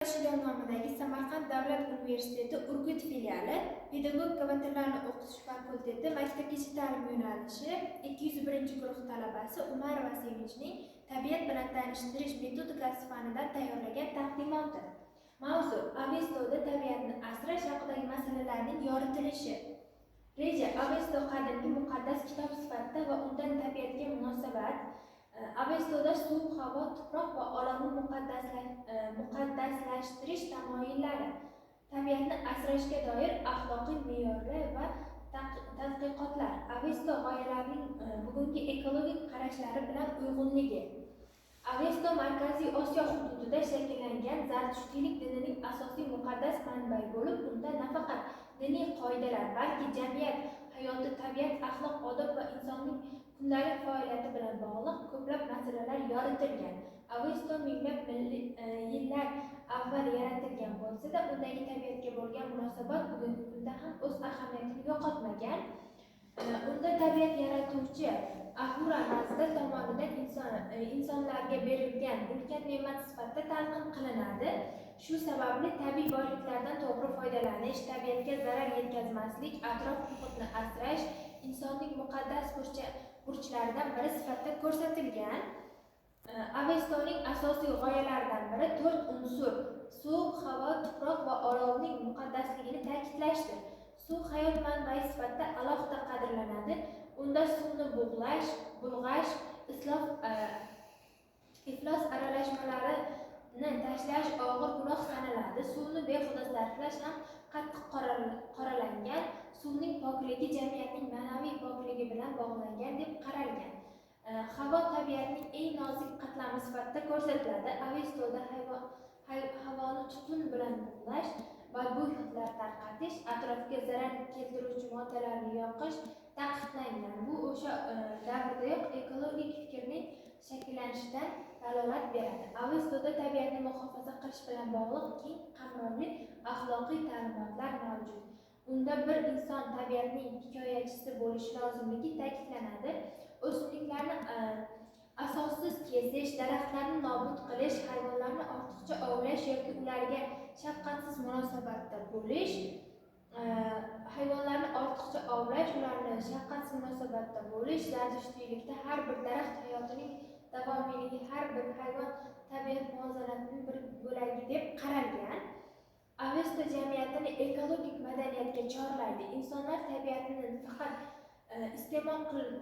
Yoshlar nomidagi Samarqand davlat universiteti Urgut filiali Pedagogika va tillarni o'qitish fakulteti maktabgacha ta'lim yo'nalishi 201-guruh talabasi Umarova Sevinchning tabiat bilan tanishtirish metodikasi fanidan tayyorlagan taqdimoti. Mavzu: Avestoda tabiatni asrash haqidagi masalalarning yoritilishi. Reja: Avesto qadimgi muqaddas kitob sifatida va undan tabiatga munosabat. Avestoda suv, havo, tuproq va olamni muqaddaslashtirish tamoyillari, tabiatni asrashga doir axloqiy me'yorlar va tadqiqotlar, Avesto g'oyalarining bugungi ekologik qarashlari bilan uyg'unligi. Avesto Markaziy Osiyo hududida shakllangan Zartushtiylik dinining asosiy muqaddas manbai bo'lib, unda nafaqat diniy qoidalar, balki jamiyat hayoti, tabiat, axloq, odob va insonning kundalik faoliyati bilan bog'liq ko'plab masalalar yoritilgan. Avesto minglab yillar avval yaratilgan bo'lsa-da, undagi tabiatga bo'lgan munosabat bugungi kunda ham o'z ahamiyatini yo'qotmagan. Unda tabiat yaratuvchi Ahura Mazda tomonidan insonlarga berilgan ulkan ne'mat sifatida talqin qilinadi. Shu sababli tabiiy boyliklardan to'g'ri foydalanish, tabiatga zarar yetkazmaslik, atrof muhitni asrash insonning muqaddas burchlaridan biri sifatida ko'rsatilgan. Avestoning asosiy g'oyalaridan biri 4 unsur: suv, havo, tuproq va olovning muqaddasligini ta'kidlashdir. Suv hayot manbai sifatida alohida qadrlanadi. Unda suvni bulg'ash, iflos aralashmalarini tashlash og'ir gunoh sanaladi. Suvni behuda sarflash ham qattiq qoralangan. Suvning pokligi jamiyatning ma'naviy pokligi bilan bog'langan deb qaralgan. Havo tabiatning eng nozik qatlami sifatida ko'rsatiladi. Avestoda havoni tutun bilan bug'lash, badbo'y hidlar tarqatish, atrofga zarar keltiruvchi moddalarni yoqish taqiqlangan. Bu o'sha davrdayoq ekologik fikrning shakllanishidan dalolat beradi. Avestoda tabiatni muhofaza qilish bilan bog'liq keng qamrovli axloqiy ta'limotlar mavjud. Unda bir inson tabiatning hikoyachisi bo'lishi lozimligi ta'kidlanadi. O'simliklarni asossiz kesish, daraxtlarni nobud qilish, hayvonlarni ortiqcha ovlash yoki ularga shafqatsiz munosabatda bo'lish, Zartushtiylikda har bir daraxt hayotining davomiyligi, har bir hayvon tabiat muvozanatining bir bo'lagi deb qaralgan. Avesto jamiyatini ekologik madaniyatga chorlaydi. Insonlar tabiatni faqat iste'mol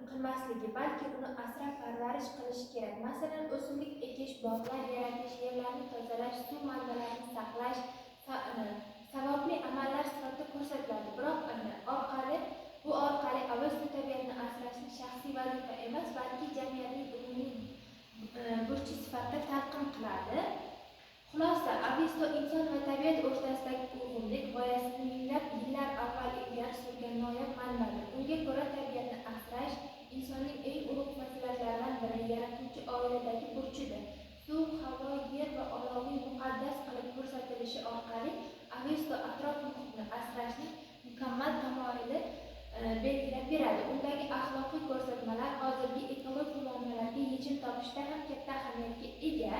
qilmasligi, balki uni asrab parvarish qilishi kerak. Masalan, o'simlik ekish, bog'lar yaratish, yerlarni tozalash, suv manbalarini saqlash savobli amallar sifatida ko'rsatiladi. Biroq bu orqali Avesto tabiatni asrashni shaxsiy vazifa emas, balki jamiyatning umumiy burchi sifatida talqin qiladi. Xulosa: Avesto inson va tabiat o'rtasidagi uyg'unlik g'oyasini minglab yillar avval ilgari surgan noyob manbadir. Unga ko'ra, tabiatni asrash insonning eng ulug' fazilatlaridan biri, yaratuvchi oiladagi burchidir. Suv, havo, yer va olovning muqaddas qilib ko'rsatilishi orqali Avesto atrof muhitni asrashning mukammal tamoyili belgilab beradi. Undagi axloqiy ko'rsatmalar hozirgi ekologik muammolarga yechim topishda ham katta ahamiyatga ega.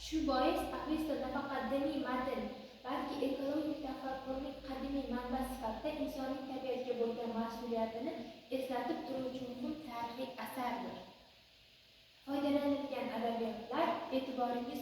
Shu bois Avesto nafaqat diniy matn, balki ekologik tafakkurning qadimiy manba sifatida insonning tabiatga bo'lgan mas'uliyatini eslatib turuvchi muhim tarixiy asardir. Foydalanilgan adabiyotlar e'tiboringiz